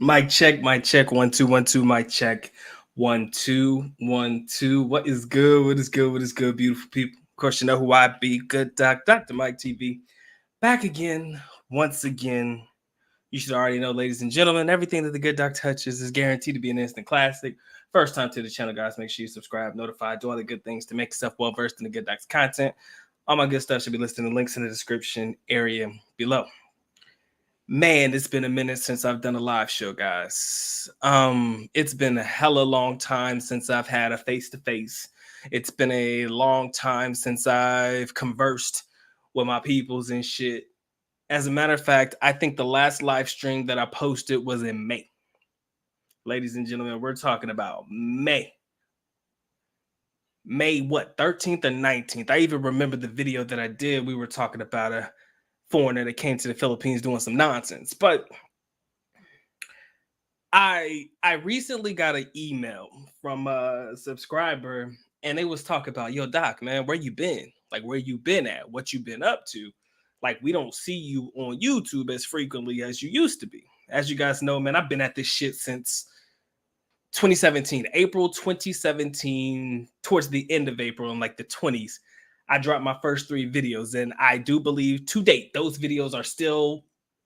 Mic check, mic check, 1 2 1 2, mic check, 1 2 1 2. What is good? What is good? What is good, beautiful people? Of course, you know who I be. Good Doc, Dr. Mike TV. Back again, once again. You should already know, ladies and gentlemen, everything that the Good Doc touches is guaranteed to be an instant classic. First time to the channel, guys, make sure you subscribe, notify, do all the good things to make yourself well versed in the Good Doc's content. All my good stuff should be listed in the links in the description area below. Man, it's been a minute since I've done a live show, guys. It's been a hella long time since I've had a face-to-face. It's been a long time since I've conversed with my peoples and shit. As a matter of fact, I think the last live stream that I posted was in May. Ladies and gentlemen, we're talking about May. May what, 13th or 19th? I even remember the video that I did. We were talking about a foreigner that came to the Philippines doing some nonsense. But I recently got an email from a subscriber, and they was talking about, yo, Doc, man, where you been? Like, where you been at? What you been up to? Like, we don't see you on YouTube as frequently as you used to be. As you guys know, man, I've been at this shit since 2017, April 2017, towards the end of April, in like the 20s. I dropped my first 3 videos, and I do believe to date those videos are still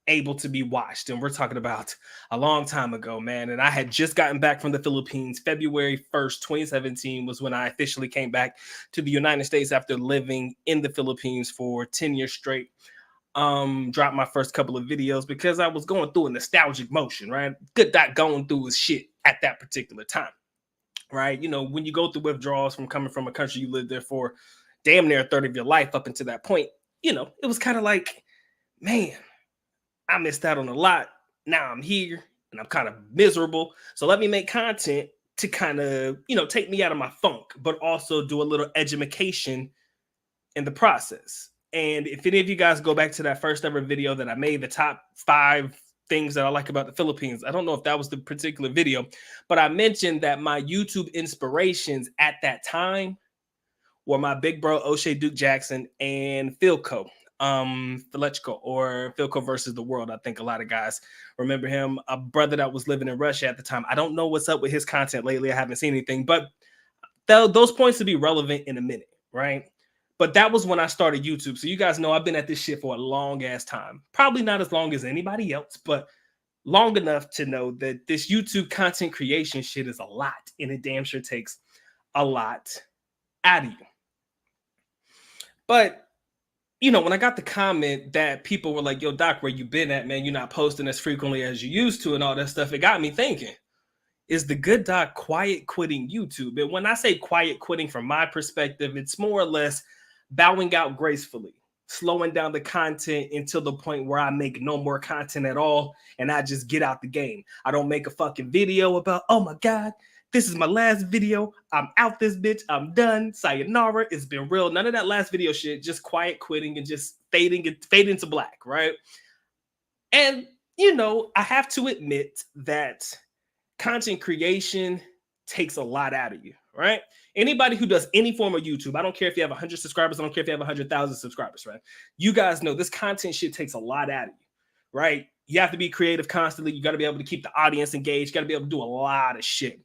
able to be watched. And we're talking about a long time ago, man. And I had just gotten back from the Philippines. February 1st, 2017 was when I officially came back to the United States after living in the Philippines for 10 years straight. Dropped my first couple of videos because I was going through a nostalgic motion, right? Good Doc going through his shit at that particular time, right? You know, when you go through withdrawals from coming from a country you lived there for damn near a third of your life up until that point, you know, it was kind of like, man, I missed out on a lot. Now I'm here and I'm kind of miserable. So let me make content to kind of, you know, take me out of my funk, but also do a little education in the process. And if any of you guys go back to that first ever video that I made, the top 5 things that I like about the Philippines, I don't know if that was the particular video, but I mentioned that my YouTube inspirations at that time were my big bro O'Shea Duke Jackson and Philco. Felechko, or Philco versus the World. I think a lot of guys remember him, a brother that was living in Russia at the time. I don't know what's up with his content lately. I haven't seen anything, but those points will be relevant in a minute, right? But that was when I started YouTube. So you guys know I've been at this shit for a long ass time. Probably not as long as anybody else, but long enough to know that this YouTube content creation shit is a lot, and it damn sure takes a lot out of you. But you know, when I got the comment that people were like, yo, Doc, where you been at, man? You're not posting as frequently as you used to and all that stuff. It got me thinking, is the Good Doc quiet quitting YouTube? And when I say quiet quitting from my perspective, it's more or less bowing out gracefully, slowing down the content until the point where I make no more content at all and I just get out the game. I don't make a fucking video about, oh my God, this is my last video. I'm out this bitch. I'm done. Sayonara. It's been real. None of that last video shit. Just quiet quitting and just fading to black, right? And, you know, I have to admit that content creation takes a lot out of you, right? Anybody who does any form of YouTube, I don't care if you have 100 subscribers. I don't care if you have 100,000 subscribers, right? You guys know this content shit takes a lot out of you, right? You have to be creative constantly. You got to be able to keep the audience engaged. You got to be able to do a lot of shit.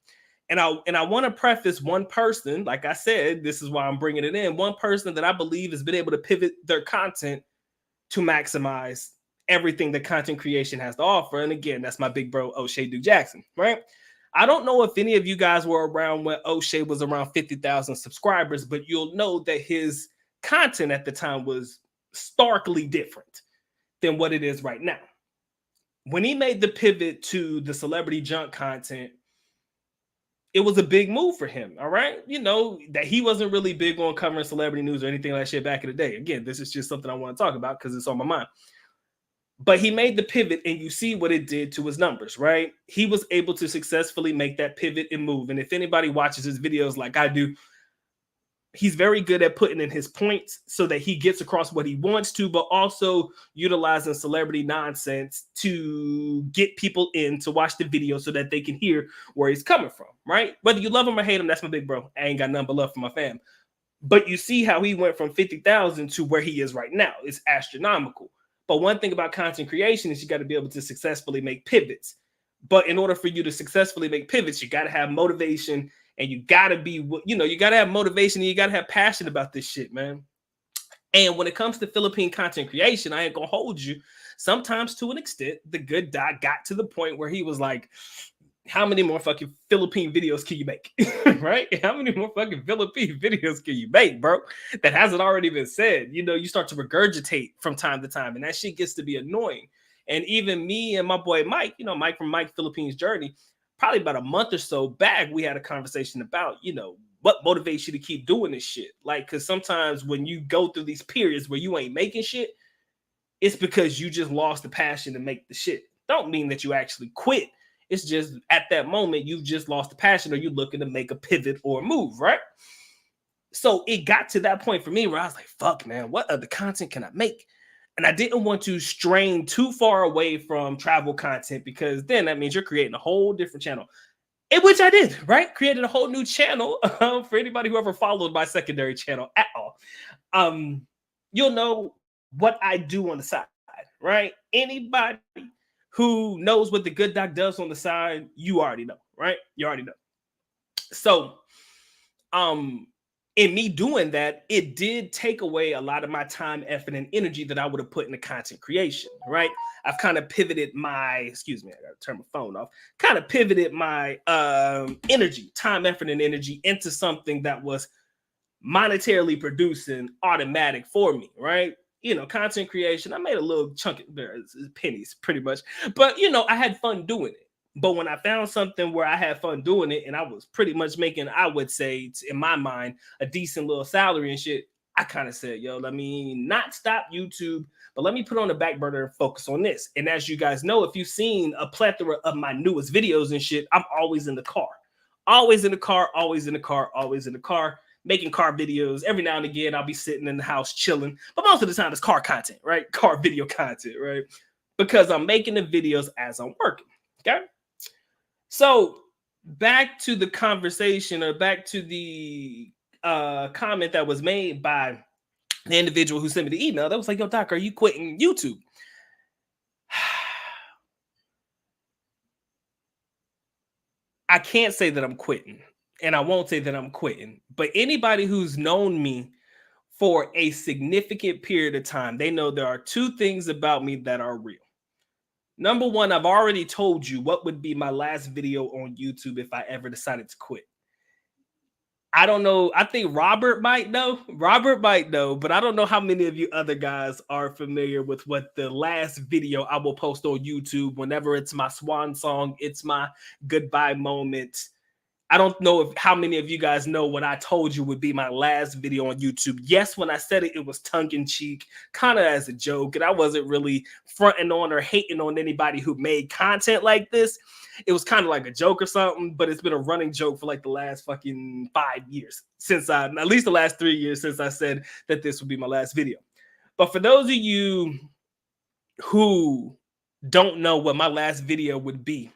And I want to preface one person, like I said, this is why I'm bringing it in, one person that I believe has been able to pivot their content to maximize everything that content creation has to offer. And again, that's my big bro, O'Shea Duke Jackson, right? I don't know if any of you guys were around when O'Shea was around 50,000 subscribers, but you'll know that his content at the time was starkly different than what it is right now. When he made the pivot to the celebrity junk content, it was a big move for him, all right? You know, that he wasn't really big on covering celebrity news or anything like that shit back in the day. Again, this is just something I want to talk about because it's on my mind. But he made the pivot, and you see what it did to his numbers, right? He was able to successfully make that pivot and move. And if anybody watches his videos like I do, he's very good at putting in his points so that he gets across what he wants to, but also utilizing celebrity nonsense to get people in to watch the video so that they can hear where he's coming from, right? Whether you love him or hate him, that's my big bro. I ain't got nothing but love for my fam. But you see how he went from 50,000 to where he is right now. It's astronomical. But one thing about content creation is you got to be able to successfully make pivots. But in order for you to successfully make pivots, you got to have motivation, and you got to be, you got to have motivation, and you got to have passion about this shit, man. And when it comes to Philippine content creation, I ain't gonna hold you. Sometimes, to an extent, the good doc got to the point where he was like, how many more fucking Philippine videos can you make? Right? How many more fucking Philippine videos can you make, bro? That hasn't already been said. You start to regurgitate from time to time, and that shit gets to be annoying. And even me and my boy Mike, Mike from Mike Philippines Journey, probably about a month or so back, we had a conversation about, what motivates you to keep doing this shit. Like, because sometimes when you go through these periods where you ain't making shit, it's because you just lost the passion to make the shit. Don't mean that you actually quit. It's just at that moment, you've just lost the passion, or you're looking to make a pivot or a move, right? So it got to that point for me where I was like, fuck, man, what other content can I make? And I didn't want to strain too far away from travel content, because then that means you're creating a whole different channel. In which I did, right? Created a whole new channel for anybody who ever followed my secondary channel at all. You'll know what I do on the side, right? Anybody who knows what the good doc does on the side, you already know, right? You already know. So, in me doing that, it did take away a lot of my time, effort, and energy that I would have put into content creation, right? I've kind of pivoted my, excuse me, I gotta turn my phone off, kind of pivoted my energy, time, effort, and energy into something that was monetarily producing automatic for me, right? Content creation, I made a little chunk of pennies pretty much, but I had fun doing it. But when I found something where I had fun doing it, and I was pretty much making, I would say, in my mind, a decent little salary and shit, I kind of said, yo, let me not stop YouTube, but let me put on the back burner and focus on this. And as you guys know, if you've seen a plethora of my newest videos and shit, I'm always in the car. Always in the car, always in the car, always in the car, making car videos. Every now and again, I'll be sitting in the house chilling, but most of the time it's car content, right? Car video content, right? Because I'm making the videos as I'm working, okay? So back to the conversation, or back to the comment that was made by the individual who sent me the email that was like, yo, Doc, are you quitting YouTube? I can't say that I'm quitting, and I won't say that I'm quitting, but anybody who's known me for a significant period of time, they know there are two things about me that are real. Number one, I've already told you what would be my last video on YouTube if I ever decided to quit. I don't know. I think Robert might know. But I don't know how many of you other guys are familiar with what the last video I will post on YouTube whenever it's my swan song, it's my goodbye moment. I don't know how many of you guys know what I told you would be my last video on YouTube. Yes, when I said it, it was tongue-in-cheek, kind of as a joke, and I wasn't really fronting on or hating on anybody who made content like this. It was kind of like a joke or something, but it's been a running joke for like the last fucking 5 years, at least the last 3 years since I said that this would be my last video. But for those of you who don't know what my last video would be,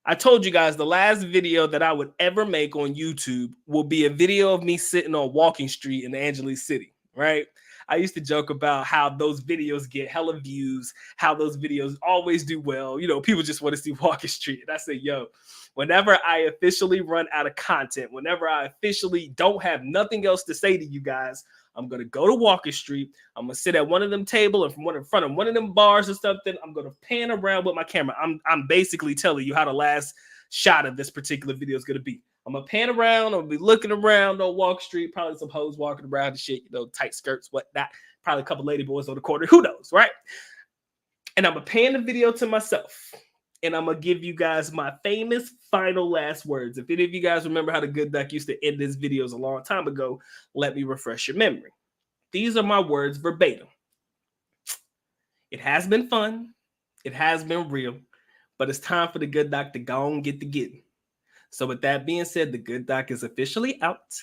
I told you guys the last video that I would ever make on YouTube will be a video of me sitting on Walking Street in Angeles City, right? I used to joke about how those videos get hella views, how those videos always do well. People just want to see Walking Street. And I say, yo, whenever I officially run out of content, whenever I officially don't have nothing else to say to you guys, I'm going to go to Walker Street. I'm going to sit at one of them table and in front of one of them bars or something. I'm going to pan around with my camera. I'm basically telling you how the last shot of this particular video is going to be. I'm going to pan around. I'm going to be looking around on Walker Street. Probably some hoes walking around and shit, tight skirts, whatnot. Probably a couple lady boys on the corner. Who knows, right? And I'm going to pan the video to myself. And I'm going to give you guys my famous final last words. If any of you guys remember how the good doc used to end his videos a long time ago, let me refresh your memory. These are my words verbatim. It has been fun. It has been real. But it's time for the good doc to go and get the getting. So with that being said, the good doc is officially out.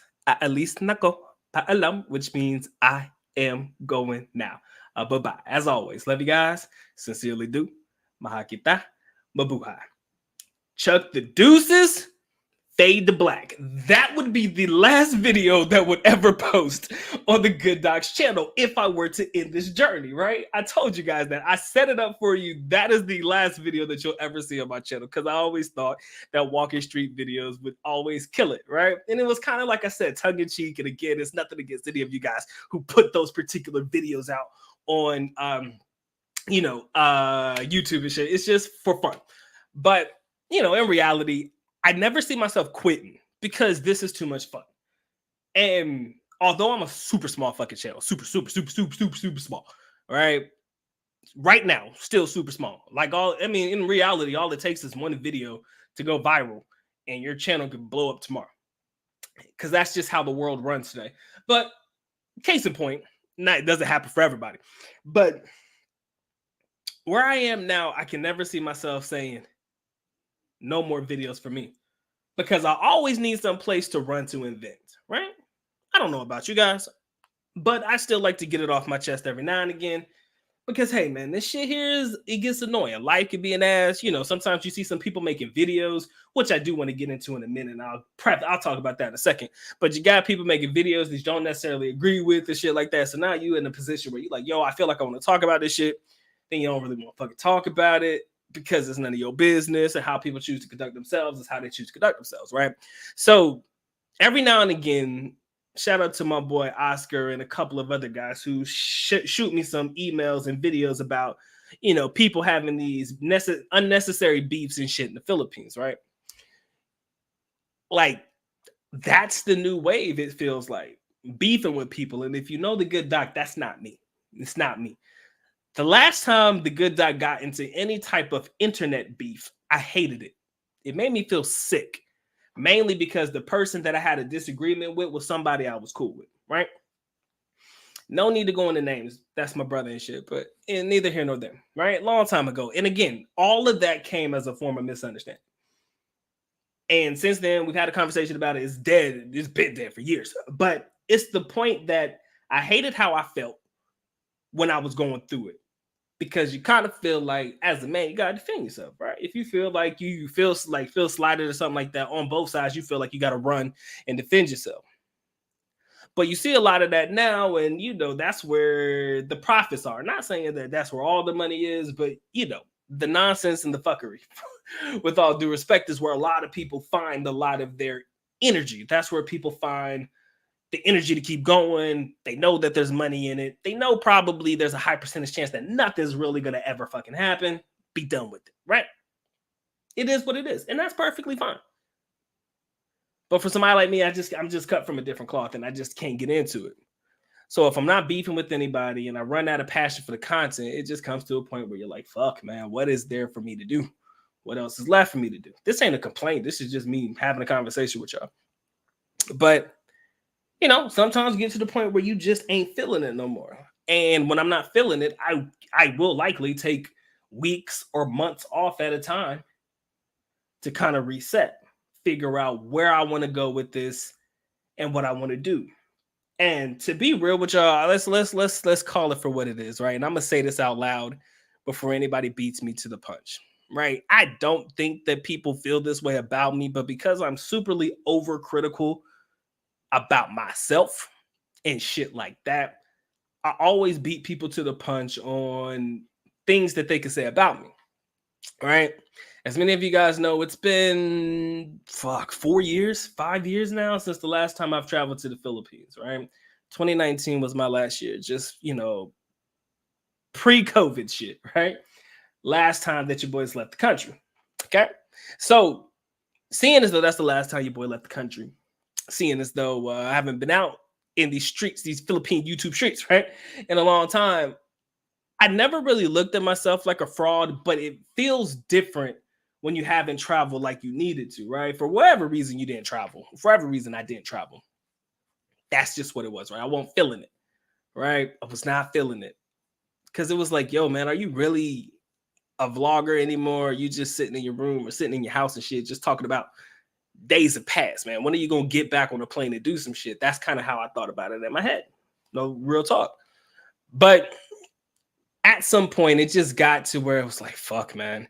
Alis nako paalam, which means I am going now. Bye-bye. As always, love you guys. Sincerely do. Mahal kita. Mabuhay. Chuck the deuces. fade to black. That would be the last video that would ever post on the Good Doc's channel if I were to end this journey, right? I told you guys that. I set it up for you. That is the last video that you'll ever see on my channel because I always thought that walking street videos would always kill it, right? And it was kind of, like I said, tongue-in-cheek. And again, it's nothing against any of you guys who put those particular videos out on YouTube and shit. It's just for fun. But, in reality, I never see myself quitting because this is too much fun. And although I'm a super small fucking channel, super small, right? Right now, still super small. In reality, all it takes is one video to go viral and your channel could blow up tomorrow. Because that's just how the world runs today. But case in point, it doesn't happen for everybody. But where I am now, I can never see myself saying, no more videos for me, because I always need some place to run to and vent, right? I don't know about you guys, but I still like to get it off my chest every now and again because, hey, man, this shit here it gets annoying. Life can be an ass. Sometimes you see some people making videos, which I do want to get into in a minute. And I'll talk about that in a second. But you got people making videos that you don't necessarily agree with and shit like that. So now you're in a position where you're like, yo, I feel like I want to talk about this shit. Then you don't really want to fucking talk about it, because it's none of your business, and how people choose to conduct themselves is how they choose to conduct themselves, right? So every now and again, shout out to my boy Oscar and a couple of other guys who shoot me some emails and videos about, people having these unnecessary beefs and shit in the Philippines, right? Like, that's the new wave, it feels like, beefing with people. And if you know the Good Doc, that's not me. It's not me. The last time the Good Doc got into any type of internet beef, I hated it. It made me feel sick, mainly because the person that I had a disagreement with was somebody I was cool with, right? No need to go into names. That's my brother and shit, but neither here nor there, right? Long time ago. And again, all of that came as a form of misunderstanding. And since then, we've had a conversation about it. It's dead. It's been dead for years. But it's the point that I hated how I felt when I was going through it. Because you kind of feel like, as a man, you gotta defend yourself, right? If you feel like you feel slighted or something like that on both sides, you feel like you gotta run and defend yourself. But you see a lot of that now, and that's where the profits are. Not saying that that's where all the money is, but the nonsense and the fuckery, with all due respect, is where a lot of people find a lot of their energy. That's where people find the energy to keep going. They know that there's money in it. They know probably there's a high percentage chance that nothing's really going to ever fucking happen. Be done with it, right? It is what it is. And that's perfectly fine. But for somebody like me, I'm just cut from a different cloth and I just can't get into it. So if I'm not beefing with anybody and I run out of passion for the content, it just comes to a point where you're like, fuck, man, what is there for me to do? What else is left for me to do? This ain't a complaint. This is just me having a conversation with y'all. But sometimes you get to the point where you just ain't feeling it no more. And when I'm not feeling it, I will likely take weeks or months off at a time to kind of reset, figure out where I want to go with this and what I want to do. And to be real with y'all, let's call it for what it is, right? And I'm gonna say this out loud before anybody beats me to the punch, right? I don't think that people feel this way about me, but because I'm superly overcritical about myself and shit like that, I always beat people to the punch on things that they can say about me, right? As many of you guys know, it's been 5 years now since the last time I've traveled to the Philippines, right? 2019 was my last year, just pre-COVID shit, right? Last time that your boys left the country. Okay, so seeing as though that's the last time your boy left the country, seeing as though I haven't been out in these streets, these Philippine YouTube streets, right, in a long time, I never really looked at myself like a fraud, but it feels different when you haven't traveled like you needed to, right? For whatever reason you didn't travel. For whatever reason I didn't travel. That's just what it was, right? I wasn't feeling it, right? I was not feeling it. Because it was like, yo, man, are you really a vlogger anymore? Are you just sitting in your room or sitting in your house and shit, just talking about days have passed, man? When are you going to get back on a plane and do some shit? That's kind of how I thought about it in my head. No real talk. But at some point, it just got to where it was like, fuck, man.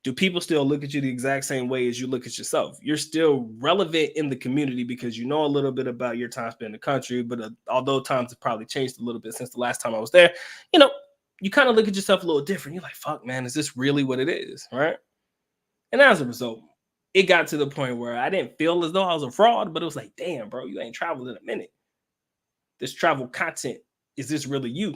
do people still look at you the exact same way as you look at yourself? You're still relevant in the community because you know a little bit about your time spent in the country, but although times have probably changed a little bit since the last time I was there, you know, you kind of look at yourself a little different. You're like, fuck, man, is this really what it is? Right. And as a result, it got to the point where I didn't feel as though I was a fraud, but it was like, damn, bro, you ain't traveled in a minute. This travel content, is this really you?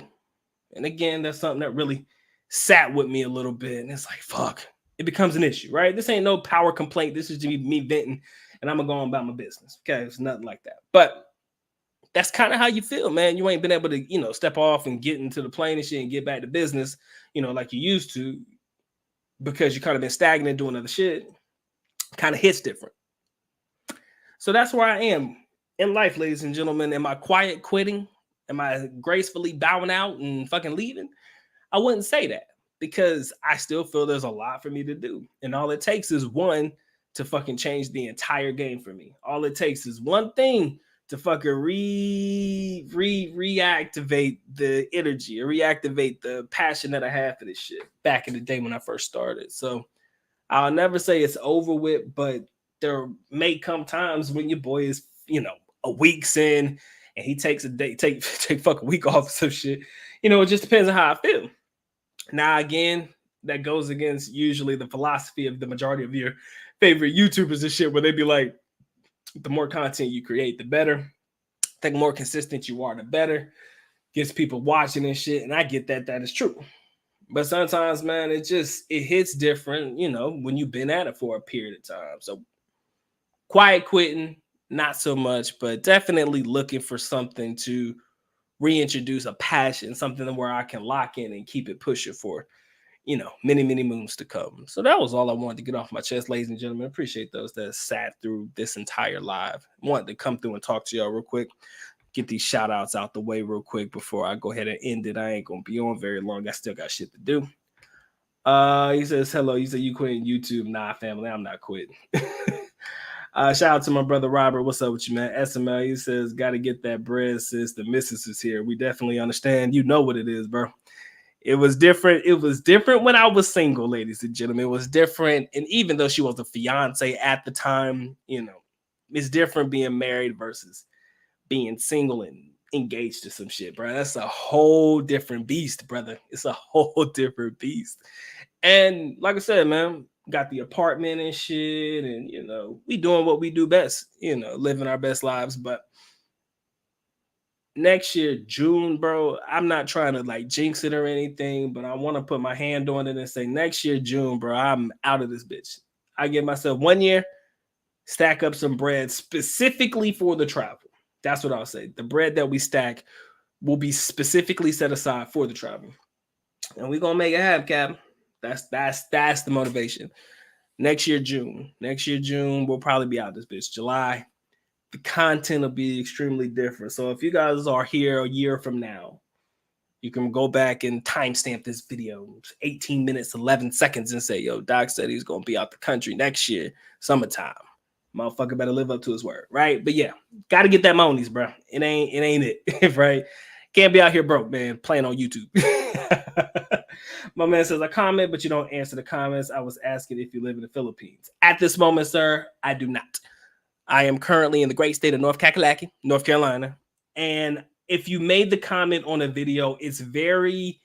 And again, that's something that really sat with me a little bit. And it's like, fuck, it becomes an issue, right? This ain't no power complaint. This is me venting, and I'm going to go on about my business. Okay. It's nothing like that. But that's kind of how you feel, man. You ain't been able to, you know, step off and get into the plane and shit and get back to business, you know, like you used to, because you kind of been stagnant doing other shit. Kind of hits different. So that's where I am in life, ladies and gentlemen. Am I quiet quitting? Am I gracefully bowing out and fucking leaving? I wouldn't say that, because I still feel there's a lot for me to do. And all it takes is one to fucking change the entire game for me. All it takes is one thing to fucking reactivate the energy, or reactivate the passion that I had for this shit back in the day when I first started. So I'll never say it's over with, but there may come times when your boy is, you know, a week's in and he takes a day, take fucking week off or some shit. You know, it just depends on how I feel. Now, again, that goes against usually the philosophy of the majority of your favorite YouTubers and shit, where they be like, the more content you create, the better. I think the more consistent you are, the better. Gets people watching and shit. And I get that is true. But sometimes, man, it hits different, you know, when you've been at it for a period of time. So quiet quitting, not so much, but definitely looking for something to reintroduce a passion, something where I can lock in and keep it pushing for, you know, many, many moons to come. So that was all I wanted to get off my chest, ladies and gentlemen. Appreciate those that sat through this entire live. Wanted to come through and talk to y'all real quick. Get these shout outs out the way real quick before I go ahead and end it. I ain't gonna be on very long. I still got shit to do. He says hello. He said you quitting YouTube. Nah, family, I'm not quitting. Shout out to my brother Robert. What's up with you, man? SML, he says, gotta get that bread, sis. The missus is here. We definitely understand. You know what it is, bro. It was different. It was different when I was single, ladies and gentlemen. It was different. And even though she was a fiance at the time, you know, it's different being married versus being single and engaged to some shit, bro. That's a whole different beast, brother. It's a whole different beast. And like I said, man, got the apartment and shit, and you know, we doing what we do best, you know, living our best lives. But next year, June, bro, I'm not trying to like jinx it or anything, but I want to put my hand on it and say next year, June, bro, I'm out of this bitch. I give myself 1 year, stack up some bread specifically for the travel. That's what I'll say. The bread that we stack will be specifically set aside for the travel. And we're gonna make it happen, Cap. That's the motivation. Next year, June. Next year, June, we'll probably be out this bitch. July. The content will be extremely different. So if you guys are here a year from now, you can go back and timestamp this video, 18 minutes, 11 seconds, and say, yo, Doc said he's gonna be out the country next year, summertime. Motherfucker better live up to his word, right? But yeah, gotta get that monies, bro. It ain't it, right? Can't be out here broke, man, playing on YouTube. My man says, I comment, but you don't answer the comments. I was asking if you live in the Philippines. At this moment, sir, I do not. I am currently in the great state of North Kakalaki, North Carolina. And if you made the comment on a video, it's very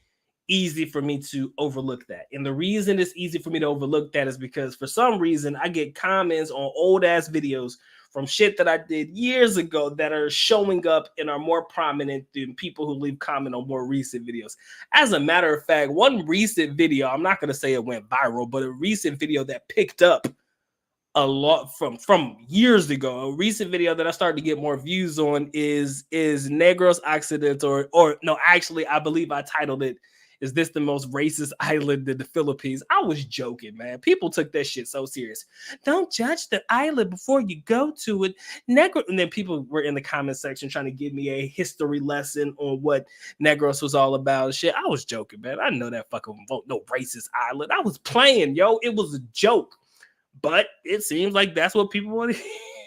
easy for me to overlook that. And the reason it's easy for me to overlook that is because for some reason I get comments on old ass videos from shit that I did years ago that are showing up and are more prominent than people who leave comment on more recent videos. As a matter of fact, one recent video, I'm not going to say it went viral, but a recent video that picked up a lot from years ago, a recent video that I started to get more views on is Negros Occidental, or no, actually, I believe I titled it, is this the most racist island in the Philippines? I was joking, man. People took that shit so serious. Don't judge the island before you go to it. Negros, and then people were in the comment section trying to give me a history lesson on what Negros was all about. Shit, I was joking, man. I know that fucking no racist island. I was playing, yo. It was a joke. But it seems like that's what people want to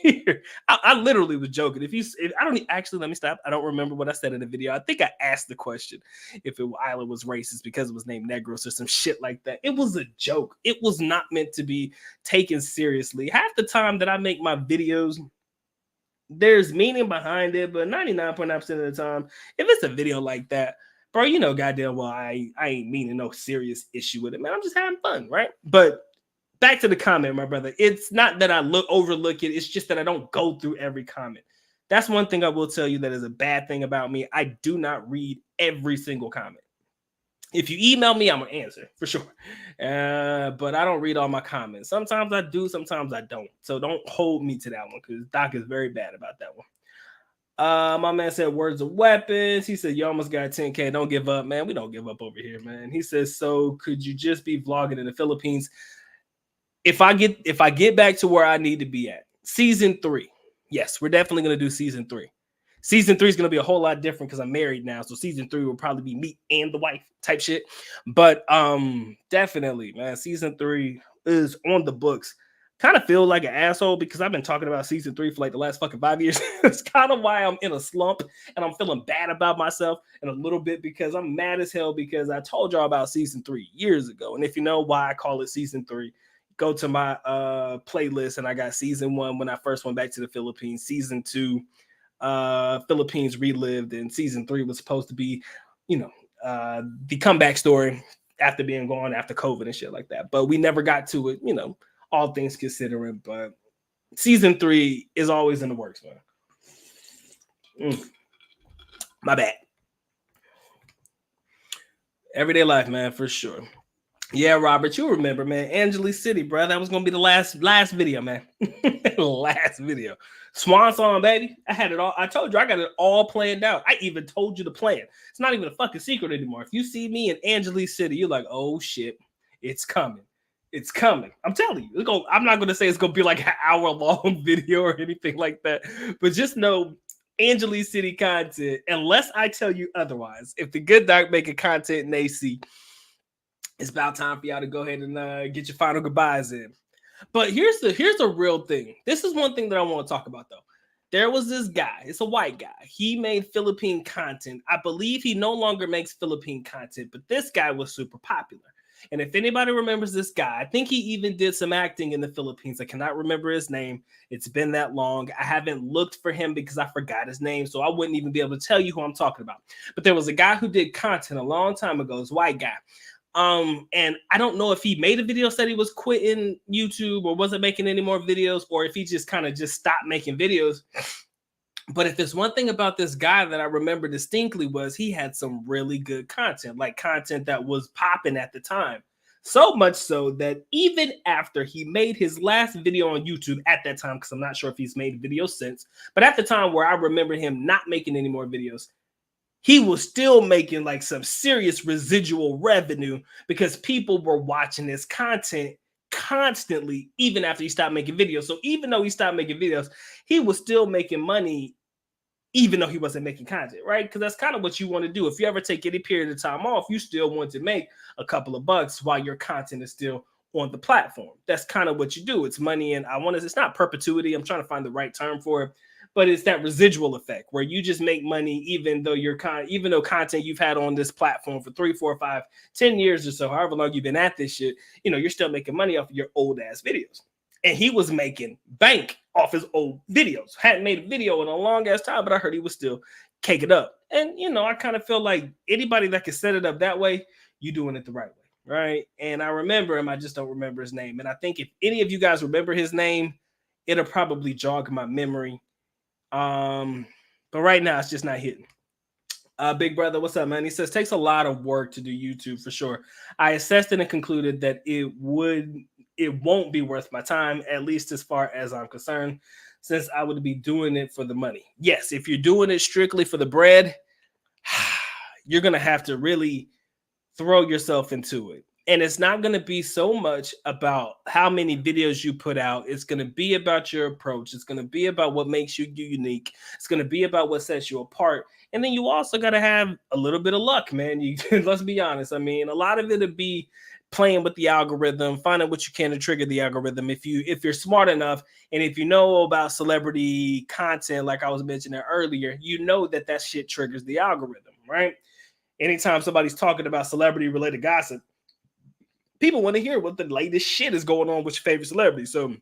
here. I literally was joking. If I don't actually let me stop. I don't remember what I said in the video. I think I asked the question if Isla was racist because it was named Negros or some shit like that. It was a joke. It was not meant to be taken seriously. Half the time that I make my videos, there's meaning behind it, but 99.9% of the time, if it's a video like that, bro, you know goddamn well I ain't meaning no serious issue with it, man. I'm just having fun, right? But back to the comment, my brother. It's not that I overlook it. It's just that I don't go through every comment. That's one thing I will tell you that is a bad thing about me. I do not read every single comment. If you email me, I'm gonna answer for sure. But I don't read all my comments. Sometimes I do, sometimes I don't. So don't hold me to that one because Doc is very bad about that one. My man said words of weapons. He said you almost got 10K. Don't give up, man. We don't give up over here, man. He says, so could you just be vlogging in the Philippines? If I get back to where I need to be at, season 3. Yes, we're definitely gonna do season 3. Season 3 is going to be a whole lot different because I'm married now. So season 3 will probably be me and the wife type shit. But definitely, man, season 3 is on the books. Kind of feel like an asshole because I've been talking about season 3 for like the last fucking 5 years. It's kind of why I'm in a slump and I'm feeling bad about myself and a little bit because I'm mad as hell because I told y'all about season 3 years ago. And if you know why I call it season 3, go to my playlist and I got season 1 when I first went back to the Philippines, season 2. Philippines relived, and season 3 was supposed to be, the comeback story after being gone after COVID and shit like that. But we never got to it, all things considering. But season 3 is always in the works, man. My bad. Everyday life, man, for sure. Yeah, Robert, you remember, man. Angeles City, bro. That was gonna be the last video, man. Last video. Swan song, baby. I had it all. I told you I got it all planned out. I even told you the plan. It's not even a fucking secret anymore. If you see me in Angeles City, you're like, oh shit, it's coming. It's coming. I'm telling you. I'm not gonna say it's gonna be like an hour-long video or anything like that, but just know Angeles City content, unless I tell you otherwise. If the good doc making content in AC, it's about time for y'all to go ahead and get your final goodbyes in. But here's the real thing. This is one thing that I want to talk about, though. There was this guy. It's a white guy. He made Philippine content. I believe he no longer makes Philippine content, but this guy was super popular. And if anybody remembers this guy, I think he even did some acting in the Philippines. I cannot remember his name. It's been that long. I haven't looked for him because I forgot his name, so I wouldn't even be able to tell you who I'm talking about. But there was a guy who did content a long time ago. This white guy. And I don't know if he made a video said he was quitting YouTube or wasn't making any more videos, or if he just kind of just stopped making videos. But if there's one thing about this guy that I remember distinctly was he had some really good content, like content that was popping at the time. So much so that even after he made his last video on YouTube at that time, because I'm not sure if he's made videos since, but at the time where I remember him not making any more videos, he was still making like some serious residual revenue because people were watching his content constantly, even after he stopped making videos. So even though he stopped making videos, he was still making money, even though he wasn't making content, right? Because that's kind of what you want to do. If you ever take any period of time off, you still want to make a couple of bucks while your content is still on the platform. That's kind of what you do. It's money, and it's not perpetuity. I'm trying to find the right term for it. But it's that residual effect where you just make money even though content you've had on this platform for 3, 4, 5, 10 years or so, however long you've been at this shit, you're still making money off of your old ass videos. And he was making bank off his old videos. Hadn't made a video in a long ass time, but I heard he was still caking up. And I kind of feel like anybody that can set it up that way, you're doing it the right way, right? And I remember him, I just don't remember his name. And I think if any of you guys remember his name, it'll probably jog my memory. But right now it's just not hitting. Big brother, what's up, man? He says takes a lot of work to do YouTube for sure. I assessed it and concluded that it won't be worth my time, at least as far as I'm concerned, since I would be doing it for the money. Yes, if you're doing it strictly for the bread, you're gonna have to really throw yourself into it. And it's not going to be so much about how many videos you put out. It's going to be about your approach. It's going to be about what makes you unique. It's going to be about what sets you apart. And then you also got to have a little bit of luck, man. Let's be honest. I mean, a lot of it would be playing with the algorithm, finding what you can to trigger the algorithm. If you're smart enough, and if you know about celebrity content, like I was mentioning earlier, you know that shit triggers the algorithm, right? Anytime somebody's talking about celebrity related gossip, people want to hear what the latest shit is going on with your favorite celebrity. So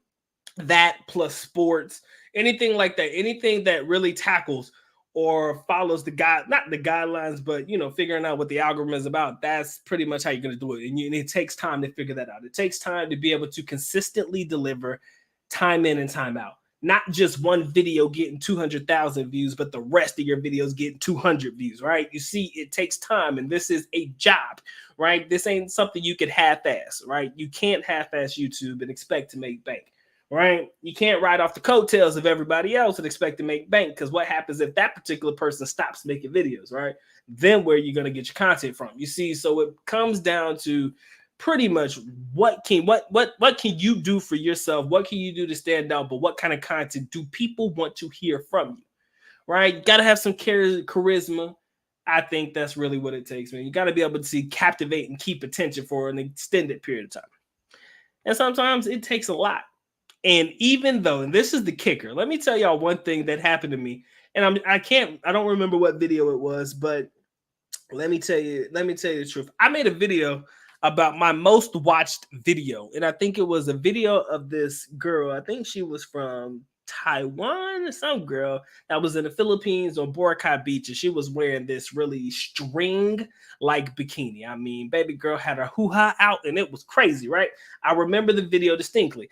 that plus sports, anything like that, anything that really tackles or follows the guide, not the guidelines, but figuring out what the algorithm is about. That's pretty much how you're going to do it. And it takes time to figure that out. It takes time to be able to consistently deliver time in and time out. Not just one video getting 200,000 views, but the rest of your videos getting 200 views, right? You see, it takes time, and this is a job, right? This ain't something you could half-ass, right? You can't half-ass YouTube and expect to make bank, right? You can't ride off the coattails of everybody else and expect to make bank, because what happens if that particular person stops making videos, right? Then where are you going to get your content from? You see, so it comes down to pretty much what can you do for yourself? What can you do to stand out? But what kind of content do people want to hear from you? Right? You got to have some charisma. I think that's really what it takes, man. You got to be able to captivate and keep attention for an extended period of time. And sometimes it takes a lot. And even though, and this is the kicker, let me tell y'all one thing that happened to me. And I don't remember what video it was, but let me tell you the truth. I made a video about my most watched video. And I think it was a video of this girl. I think she was from Taiwan, some girl that was in the Philippines on Boracay Beach. And she was wearing this really string-like bikini. I mean, baby girl had her hoo-ha out and it was crazy, right? I remember the video distinctly.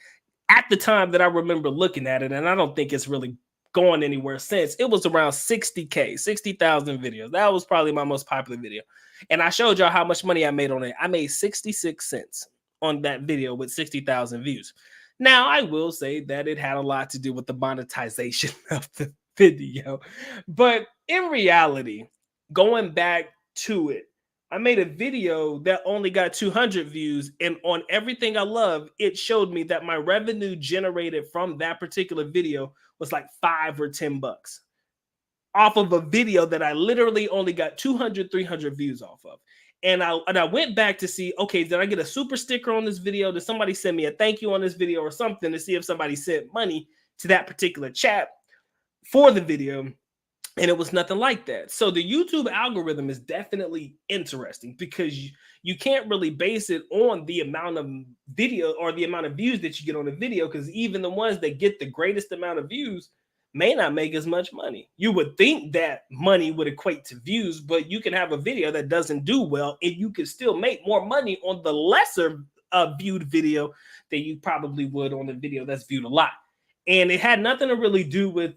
At the time that I remember looking at it, and I don't think it's really going anywhere since, it was around 60,000 videos. That was probably my most popular video. And I showed y'all how much money I made on it. I made 66 cents on that video with 60,000 views. Now, I will say that it had a lot to do with the monetization of the video. But in reality, going back to it, I made a video that only got 200 views, and on Everything I Love, it showed me that my revenue generated from that particular video was like $5 or $10 off of a video that I literally only got 200, 300 views off of. And I went back to see, okay, did I get a super sticker on this video? Did somebody send me a thank you on this video or something, to see if somebody sent money to that particular chat for the video? And it was nothing like that. So the YouTube algorithm is definitely interesting, because you can't really base it on the amount of video or the amount of views that you get on a video, because even the ones that get the greatest amount of views may not make as much money. You would think that money would equate to views, but you can have a video that doesn't do well and you can still make more money on the lesser viewed video than you probably would on the video that's viewed a lot. And it had nothing to really do with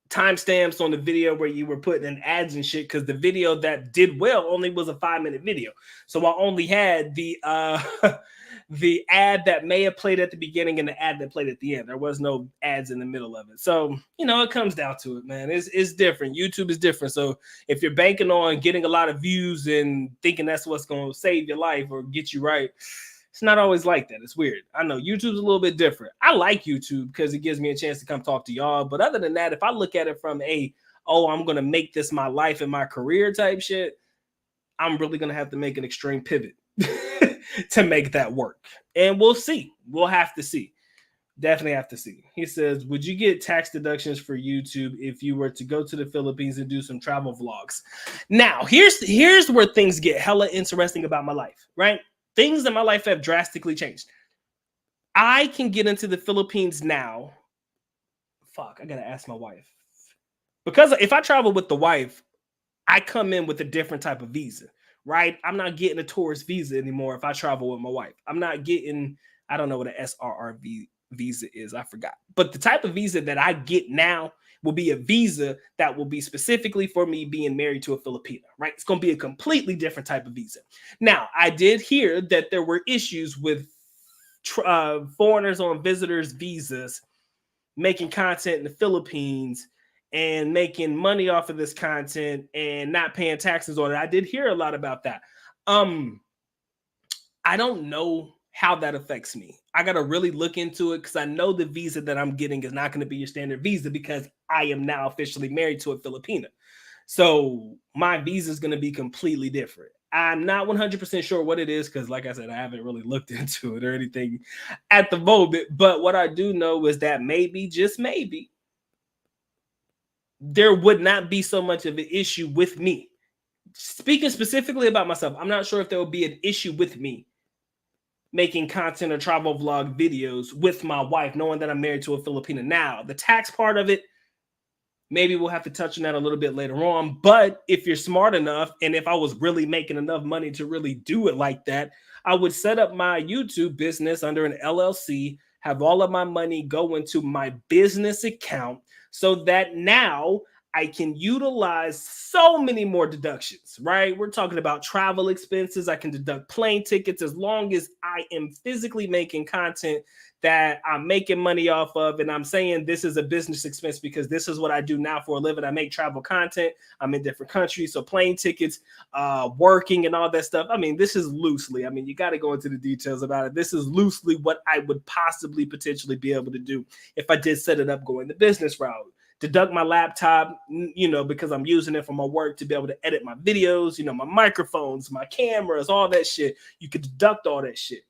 timestamps on the video where you were putting in ads and shit, because the video that did well only was a 5-minute video. So I only had the the ad that may have played at the beginning and the ad that played at the end. There was no ads in the middle of it. So, it comes down to it, man. It's different. YouTube is different. So if you're banking on getting a lot of views and thinking that's what's going to save your life or get you right, it's not always like that. It's weird. I know YouTube's a little bit different. I like YouTube because it gives me a chance to come talk to y'all. But other than that, if I look at it from I'm going to make this my life and my career type shit, I'm really going to have to make an extreme pivot to make that work. And we'll see. We'll have to see. Definitely have to see. He says, would you get tax deductions for YouTube if you were to go to the Philippines and do some travel vlogs? Now, here's where things get hella interesting about my life, right? Things in my life have drastically changed. I can get into the Philippines now. Fuck, I gotta ask my wife. Because if I travel with the wife, I come in with a different type of visa, right? I'm not getting a tourist visa anymore if I travel with my wife. I'm not getting, I don't know what an SRRV visa is. I forgot. But the type of visa that I get now will be a visa that will be specifically for me being married to a Filipina, right? It's going to be a completely different type of visa. Now, I did hear that there were issues with foreigners on visitors visas making content in the Philippines and making money off of this content and not paying taxes on it. I did hear a lot about that. I don't know how that affects me. I got to really look into it, because I know the visa that I'm getting is not going to be your standard visa, because I am now officially married to a Filipina. So my visa is going to be completely different. I'm not 100% sure what it is because, like I said, I haven't really looked into it or anything at the moment. But what I do know is that maybe, just maybe, there would not be so much of an issue with me. Speaking specifically about myself, I'm not sure if there will be an issue with me making content or travel vlog videos with my wife, knowing that I'm married to a Filipina. Now, the tax part of it, maybe we'll have to touch on that a little bit later on. But if you're smart enough, and if I was really making enough money to really do it like that, I would set up my YouTube business under an LLC, have all of my money go into my business account so that now I can utilize so many more deductions, right? We're talking about travel expenses. I can deduct plane tickets as long as I am physically making content that I'm making money off of. And I'm saying this is a business expense because this is what I do now for a living. I make travel content. I'm in different countries. So plane tickets, working and all that stuff. I mean, this is loosely, I mean, you got to go into the details about it. This is loosely what I would possibly potentially be able to do if I did set it up going the business route. Deduct my laptop, because I'm using it for my work to be able to edit my videos, my microphones, my cameras, all that shit. You could deduct all that shit,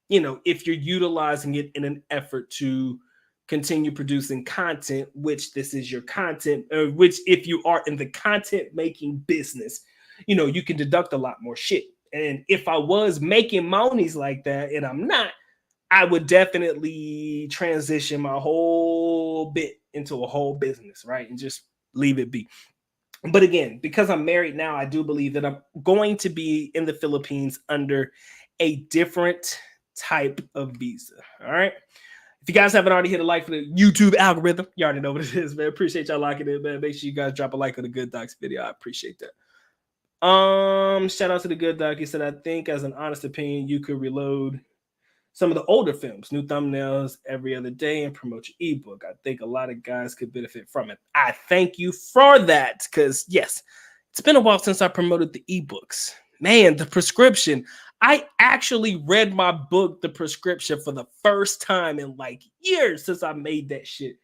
if you're utilizing it in an effort to continue producing content, which this is your content, which if you are in the content making business, you can deduct a lot more shit. And if I was making monies like that, and I'm not, I would definitely transition my whole bit into a whole business, right? And just leave it be. But again, because I'm married now, I do believe that I'm going to be in the Philippines under a different type of visa. All right. If you guys haven't already hit a like for the YouTube algorithm, you already know what it is, man. Appreciate y'all liking it, man. Make sure you guys drop a like on the Good Docs video. I appreciate that. Shout out to the Good Doc. He said, I think as an honest opinion, you could reload some of the older films, new thumbnails every other day, and promote your ebook. I think a lot of guys could benefit from it. I thank you for that, because yes, it's been a while since I promoted the ebooks. Man, the prescription. I actually read my book, The Prescription, for the first time in like years since I made that shit.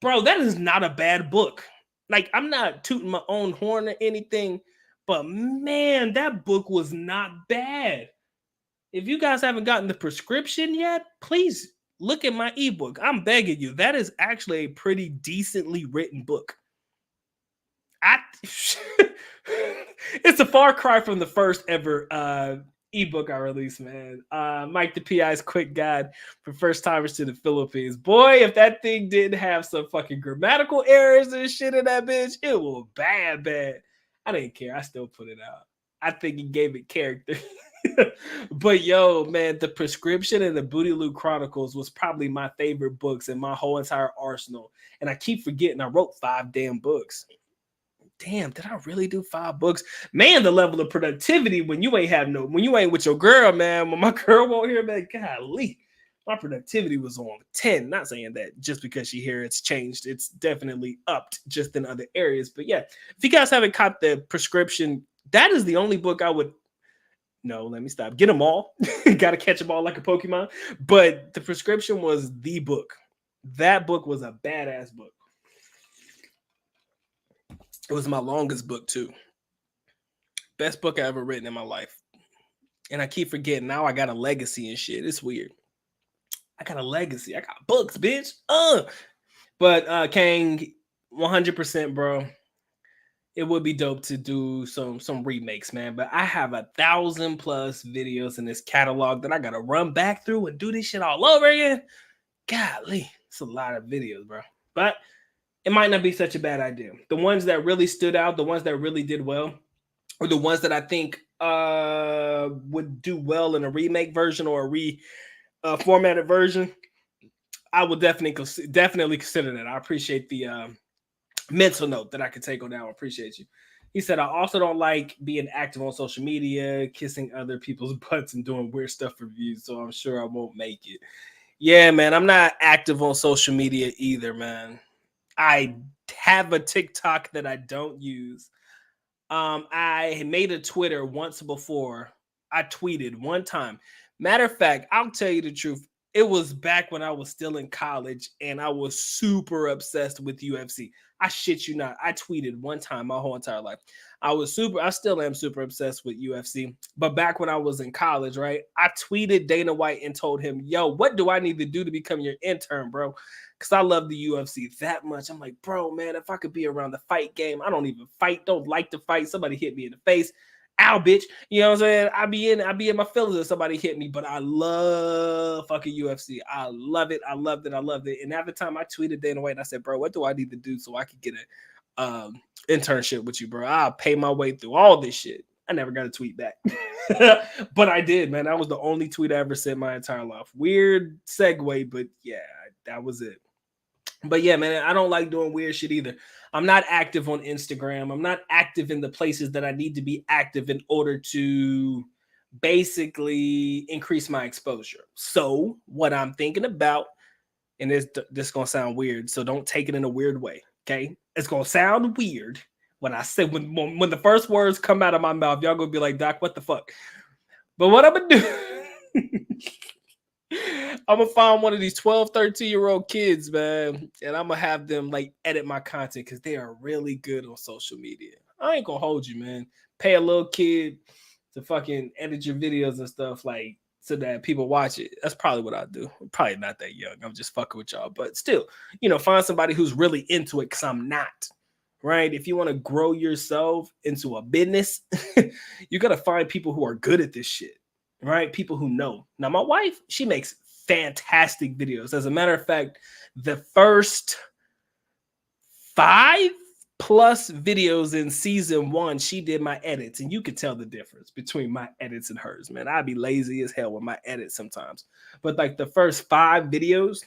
Bro, that is not a bad book. Like, I'm not tooting my own horn or anything, but man, that book was not bad. If you guys haven't gotten The Prescription yet, please look at my ebook. I'm begging you. That is actually a pretty decently written book. It's a far cry from the first ever ebook I released, man. Mike the PI's quick guide for first timers to the Philippines. Boy, if that thing didn't have some fucking grammatical errors and shit in that bitch, it was bad. I didn't care. I still put it out. I think he gave it character. But yo, man, The Prescription and the Booty Loot Chronicles was probably my favorite books in my whole entire arsenal. And I keep forgetting I wrote 5 damn books. Damn, did I really do 5 books? Man, the level of productivity when you ain't with your girl, man. When my girl won't hear, man, golly, my productivity was on 10. Not saying that just because she here it's changed. It's definitely upped just in other areas. But yeah, if you guys haven't caught The Prescription, that is the only book I would. No, let me stop. Get them all. Got to catch them all like a Pokemon. But The Prescription was the book. That book was a badass book. It was my longest book too. Best book I ever written in my life. And I keep forgetting now I got a legacy and shit. It's weird. I got a legacy. I got books, bitch. But Kang, 100%, bro. It would be dope to do some remakes, man. But I have 1,000+ videos in this catalog that I gotta run back through and do this shit all over again. Golly, it's a lot of videos, bro. But it might not be such a bad idea. The ones that really stood out, the ones that really did well, or the ones that I think would do well in a remake version or a formatted version, I will definitely consider that. I appreciate the mental note that I could take on that. I appreciate you. He said, I also don't like being active on social media, kissing other people's butts and doing weird stuff for views, so I'm sure I won't make it. Yeah, man, I'm not active on social media either, man. I have a TikTok that I don't use. I made a Twitter once before. I tweeted one time. Matter of fact, I'll tell you the truth. It was back when I was still in college and I was super obsessed with UFC. I shit you not. I tweeted one time my whole entire life. I still am super obsessed with UFC. But back when I was in college, right, I tweeted Dana White and told him, yo, what do I need to do to become your intern, bro? Because I love the UFC that much. I'm like, bro, man, if I could be around the fight game, I don't even fight, don't like to fight. Somebody hit me in the face. Ow, bitch. You know what I'm saying? I be in my feelings if somebody hit me, but I love fucking UFC. I love it. I loved it. I loved it. And at the time I tweeted Dana White and I said, bro, what do I need to do so I could get a internship with you, bro? I'll pay my way through all this shit. I never got a tweet back. But I did, man. That was the only tweet I ever sent my entire life. Weird segue, but yeah, that was it. But yeah, man, I don't like doing weird shit either. I'm not active on Instagram. I'm not active in the places that I need to be active in order to basically increase my exposure. So what I'm thinking about, and this gonna sound weird, so don't take it in a weird way. Okay, it's gonna sound weird when I say when the first words come out of my mouth. Y'all gonna be like, Doc, what the fuck? But what I'm gonna do. I'm gonna find one of these 12, 13-year-old kids, man, and I'm gonna have them like edit my content because they are really good on social media. I ain't gonna hold you, man. Pay a little kid to fucking edit your videos and stuff, like so that people watch it. That's probably what I do. I'm probably not that young. I'm just fucking with y'all, but still, find somebody who's really into it because I'm not. Right? If you want to grow yourself into a business, you gotta find people who are good at this shit. Right? People who know. Now, my wife, she makes fantastic videos. As a matter of fact, the first 5+ videos in season 1, she did my edits, and you could tell the difference between my edits and hers, man. I'd be lazy as hell with my edits sometimes. But like the first 5 videos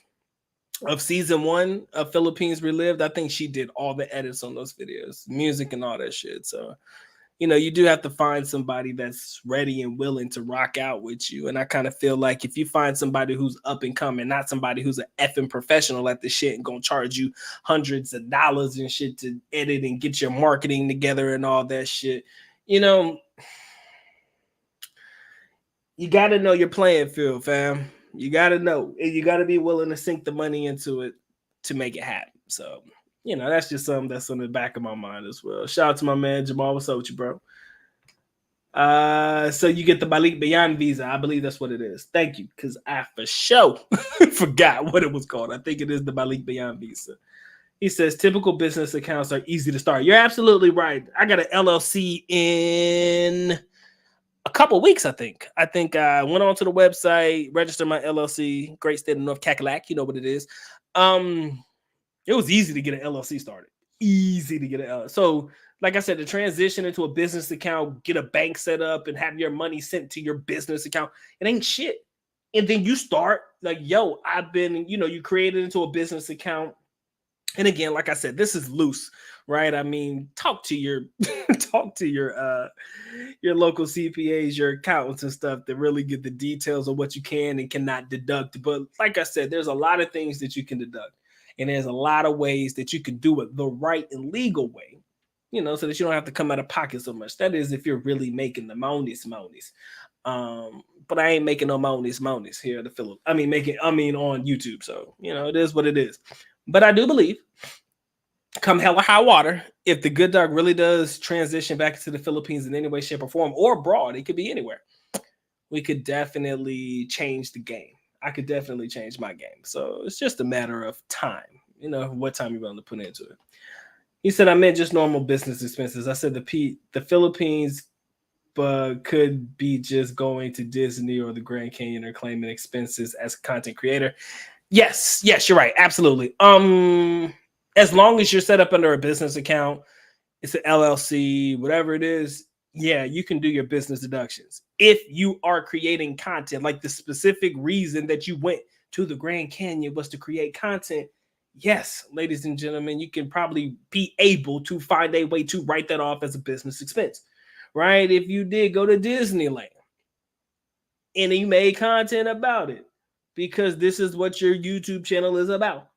of season 1 of Philippines Relived, I think she did all the edits on those videos, music and all that shit. So you do have to find somebody that's ready and willing to rock out with you. And I kind of feel like if you find somebody who's up and coming, not somebody who's an effing professional at the shit and gonna charge you hundreds of dollars and shit to edit and get your marketing together and all that shit, you got to know your playing field, fam. You got to know. And you got to be willing to sink the money into it to make it happen. So that's just something that's on the back of my mind as well. Shout out to my man Jamal. What's up with you, bro? So you get the Balik Bayan visa. I believe that's what it is. Thank you, because I for sure forgot what it was called. I think it is the Balik Bayan visa. He says typical business accounts are easy to start. You're absolutely right. I got an LLC in a couple weeks, I think. I went onto the website, registered my LLC, great state of North Cackalack. You know what it is. It was easy to get an LLC started. Easy to get an LLC. So, like I said, the transition into a business account, get a bank set up, and have your money sent to your business account, it ain't shit. And then you start like, yo, I've been, you create it into a business account. And again, like I said, this is loose, right? I mean, talk to your local CPAs, your accountants and stuff that really get the details of what you can and cannot deduct. But like I said, there's a lot of things that you can deduct. And there's a lot of ways that you can do it the right and legal way, so that you don't have to come out of pocket so much. That is if you're really making the monies. But I ain't making no monies here at the Philippines. I mean on YouTube. So, it is what it is. But I do believe, come hell or high water, if the Good Dog really does transition back into the Philippines in any way, shape, or form, or abroad, it could be anywhere, we could definitely change the game. I could definitely change my game. So it's just a matter of time, what time you're willing to put into it. He said, I meant just normal business expenses. I said the Philippines could be just going to Disney or the Grand Canyon or claiming expenses as a content creator. Yes, you're right. Absolutely. As long as you're set up under a business account, it's an LLC, whatever it is, yeah, you can do your business deductions. If you are creating content, like the specific reason that you went to the Grand Canyon was to create content, yes, ladies and gentlemen, you can probably be able to find a way to write that off as a business expense, right? If you did go to Disneyland and you made content about it, because this is what your YouTube channel is about.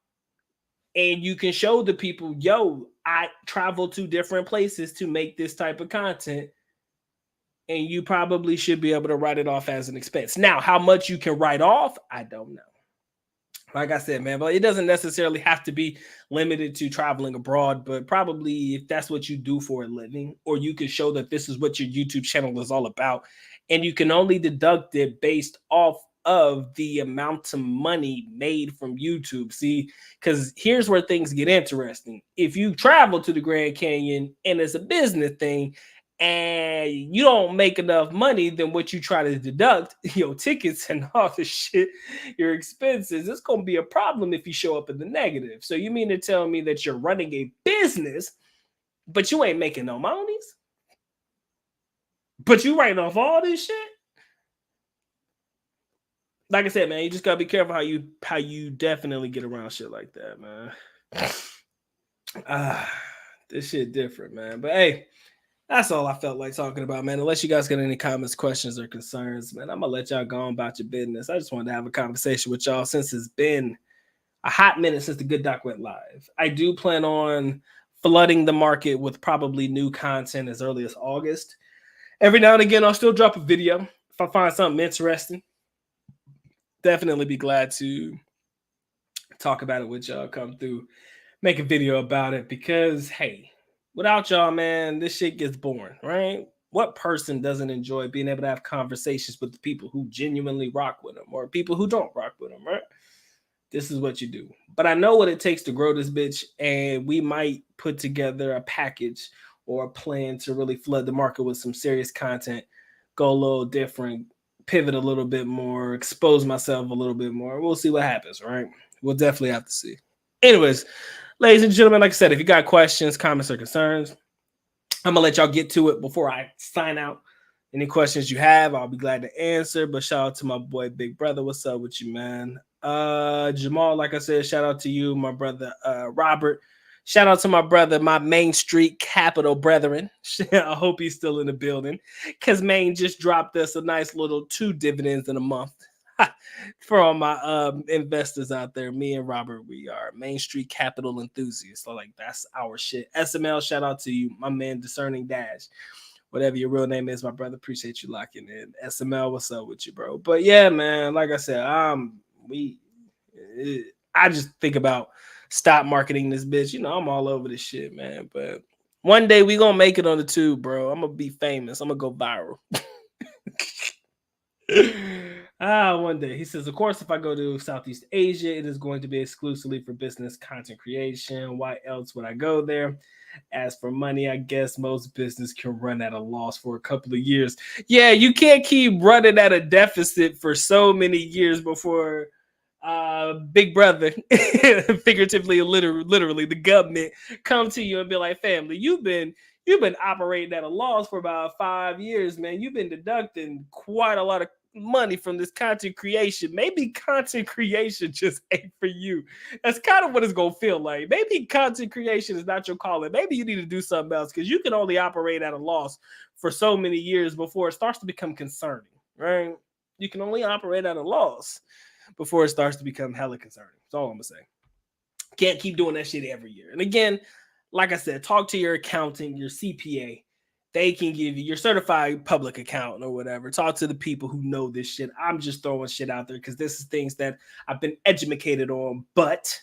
And you can show the people, yo, I travel to different places to make this type of content. And you probably should be able to write it off as an expense. Now, how much you can write off, I don't know. Like I said, man, but it doesn't necessarily have to be limited to traveling abroad, but probably if that's what you do for a living, or you can show that this is what your YouTube channel is all about, and you can only deduct it based off of the amount of money made from YouTube. See, because here's where things get interesting. If you travel to the Grand Canyon and it's a business thing, and you don't make enough money than what you try to deduct your tickets and all the shit, your expenses, it's going to be a problem if you show up in the negative. So you mean to tell me that you're running a business but you ain't making no monies, but you writing off all this shit? Like I said, man, you just gotta be careful how you definitely get around shit like that, man. This shit different, man. But hey, that's all I felt like talking about, man. Unless you guys got any comments, questions, or concerns, man, I'm gonna let y'all go on about your business. I just wanted to have a conversation with y'all since it's been a hot minute since the Good Doc went live. I do plan on flooding the market with probably new content as early as August. Every now and again, I'll still drop a video if I find something interesting. Definitely be glad to talk about it with y'all, come through, make a video about it, because hey, without y'all, man, this shit gets boring, right? What person doesn't enjoy being able to have conversations with the people who genuinely rock with them, or people who don't rock with them, right? This is what you do. But I know what it takes to grow this bitch, and we might put together a package or a plan to really flood the market with some serious content, go a little different, pivot a little bit more, expose myself a little bit more. We'll see what happens, right? We'll definitely have to see. Anyways, ladies and gentlemen, like I said, if you got questions, comments, or concerns, I'm gonna let y'all get to it before I sign out. Any questions you have, I'll be glad to answer. But shout out to my boy Big Brother. What's up with you, man? Jamal, like I said, shout out to you, my brother Robert. Shout out to my brother, my Main Street Capital brethren. I hope he's still in the building, because Maine just dropped us a nice little 2 dividends in a month. For all my investors out there, me and Robert, we are Main Street Capital enthusiasts. So like, that's our shit. SML, shout out to you, my man Discerning Dash. Whatever your real name is, my brother, appreciate you locking in. SML, what's up with you, bro? But yeah, man, like I said, I just think about stop marketing this bitch. You know, I'm all over this shit, man. But one day we gonna make it on the tube, bro. I'm gonna be famous. I'm gonna go viral. One day. He says, of course, if I go to Southeast Asia, it is going to be exclusively for business content creation. Why else would I go there? As for money, I guess most business can run at a loss for a couple of years. Yeah, you can't keep running at a deficit for so many years before Big Brother, figuratively and literally, the government come to you and be like, family, you've been operating at a loss for about 5 years, man. You've been deducting quite a lot of money from this content creation. Maybe content creation just ain't for you. That's kind of what it's gonna feel like. Maybe content creation is not your calling. Maybe you need to do something else, because you can only operate at a loss for so many years before it starts to become concerning, right? You can only operate at a loss before it starts to become hella concerning. That's all I'm gonna say. Can't keep doing that shit every year. And again, like I said, talk to your accountant, your CPA. They can give you your certified public accountant or whatever. Talk to the people who know this shit. I'm just throwing shit out there because this is things that I've been educated on. But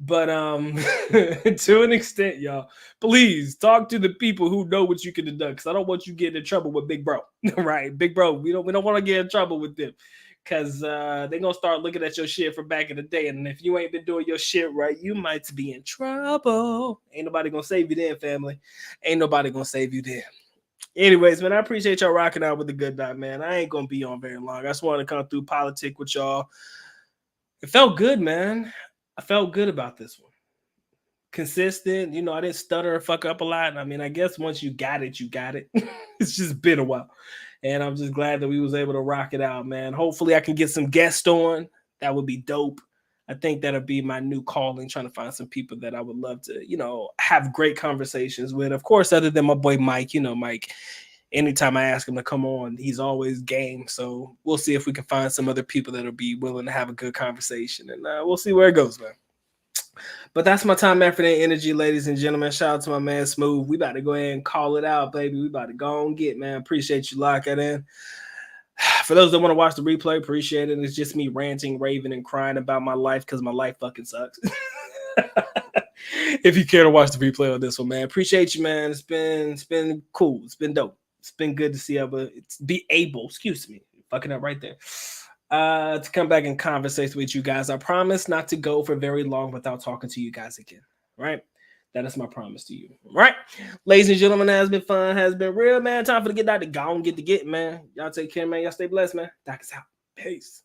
to an extent, y'all, please talk to the people who know what you can deduct. Because I don't want you getting in trouble with Big Bro. Right? Big Bro, we don't want to get in trouble with them. Because they're going to start looking at your shit from back in the day. And if you ain't been doing your shit right, you might be in trouble. Ain't nobody going to save you then, family. Ain't nobody going to save you then. Anyways, man, I appreciate y'all rocking out with the Good Doc, man. I ain't going to be on very long. I just wanted to come through politic with y'all. It felt good, man. I felt good about this one. Consistent. You know, I didn't stutter or fuck up a lot. I mean, I guess once you got it, you got it. It's just been a while. And I'm just glad that we was able to rock it out, man. Hopefully I can get some guests on. That would be dope. I think that'll be my new calling, trying to find some people that I would love to, you know, have great conversations with. Of course, other than my boy Mike, you know, Mike, anytime I ask him to come on, he's always game. So we'll see if we can find some other people that'll be willing to have a good conversation. And we'll see where it goes, man. But that's my time, effort, and energy, ladies and gentlemen. Shout out to my man Smooth. We about to go ahead and call it out, baby. We about to go on get, man. Appreciate you locking in. For those that want to watch the replay, appreciate it. It's just me ranting, raving, and crying about my life because my life fucking sucks. If you care to watch the replay on this one, man, appreciate you, man. It's been cool. It's been dope. It's been good to see be able, excuse me, fucking up right there. To come back and conversate with you guys. I promise not to go for very long without talking to you guys again. Right? That is my promise to you. Right? Ladies and gentlemen, has been fun, has been real, man. Time for to get out to go and get, man. Y'all take care, man. Y'all stay blessed, man. Doc is out. Peace.